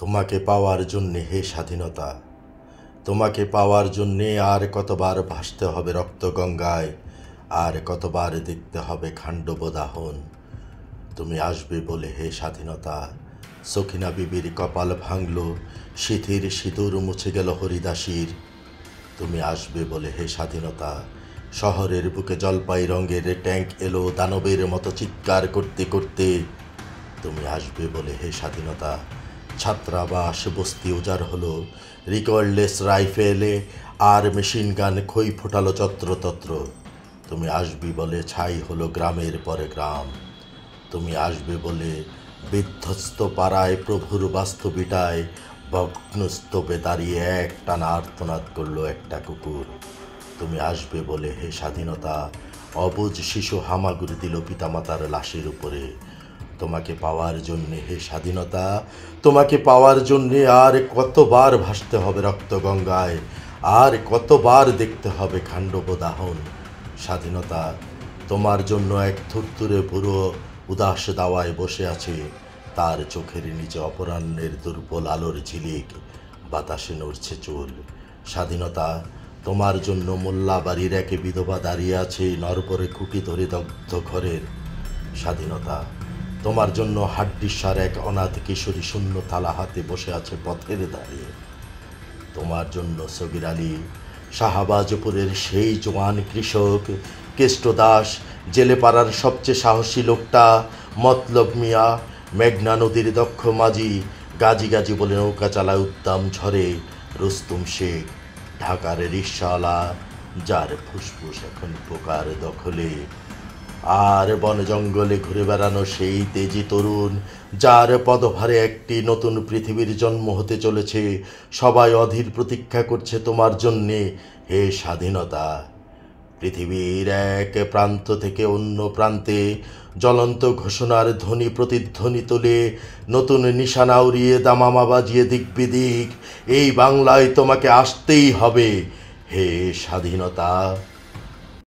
তোমাকে পাওয়ার জন্যে হে স্বাধীনতা, তোমাকে পাওয়ার জন্যে আর কতবার ভাসতে হবে রক্তগঙ্গায়, আর কতবার দেখতে হবে খান্ডব দাহন। তুমি আসবে বলে হে স্বাধীনতা, সখিনা বিবির কপাল ভাঙল, সিথির সিঁদুর মুছে গেল হরিদাসীর। তুমি আসবে বলে হে স্বাধীনতা, শহরের বুকে জলপাই রঙের ট্যাঙ্ক এলো দানবের মতো চিৎকার করতে করতে। তুমি আসবে বলে হে স্বাধীনতা, ছাত্রাবাস বস্তি উজাড় হলো, রিকয়েললেস রাইফেলে আর মেশিন গান খই ফোটালো যত্রতত্র। তুমি আসবি বলে ছাই হলো গ্রামের পরে গ্রাম। তুমি আসবে বলে বিধ্বস্ত পাড়ায় প্রভুর বাস্তবিটায় ভগ্নস্তূপে দাঁড়িয়ে একটানা আর্তনাদ করলো একটা কুকুর। তুমি আসবে বলে হে স্বাধীনতা, অবুঝ শিশু হামাগুড়ি দিল পিতামাতার লাশের উপরে। তোমাকে পাওয়ার জন্যে হে স্বাধীনতা, তোমাকে পাওয়ার জন্যে আর কতবার ভাসতে হবে রক্তগঙ্গায়, আর কতবার দেখতে হবে খান্ডব দাহন। স্বাধীনতা, তোমার জন্য এক থুরথুরে বুড়ো উদাস দাওয়ায় বসে আছে, তার চোখের নিচে অপরাহ্নের দুর্বল আলোর ঝিলিক, বাতাসে নড়ছে চুল। স্বাধীনতা, তোমার জন্য মোল্লা বাড়ির এক বিধবা দাঁড়িয়ে আছে নরপরে খুঁটি ধরে দগ্ধ ঘরের। স্বাধীনতা, তোমার জন্য হাড্ডিসার এক অনাথ কিশোরী শূন্য থালা হাতে বসে আছে পথের দাঁড়িয়ে। তোমার জন্য সগির আলী, শাহবাজপুরের সেই জওয়ান কৃষক, কেষ্ট দাস, জেলেপাড়ার সবচেয়ে সাহসী লোকটা, মতলব মিয়া, মেঘনা নদীর দক্ষ মাঝি, গাজী গাজী বলে নৌকা চালায় উদ্দাম ঝড়ে, রুস্তুম শেখ, ঢাকার রিকশাওয়ালা, যার ফুসফুস এখন পোকার দখলে, আর বন জঙ্গলে ঘুরে বেড়ানো সেই তেজি তরুণ, যার পদভারে একটি নতুন পৃথিবীর জন্ম হতে চলেছে। সবাই অধীর প্রতীক্ষা করছে তোমার জন্যে হে স্বাধীনতা। পৃথিবীর এক প্রান্ত থেকে অন্য প্রান্তে জ্বলন্ত ঘোষণার ধ্বনি প্রতিধ্বনি তোলে, নতুন নিশানা উড়িয়ে দামামা বাজিয়ে দিক বিদিক, এই বাংলায় তোমাকে আসতেই হবে হে স্বাধীনতা।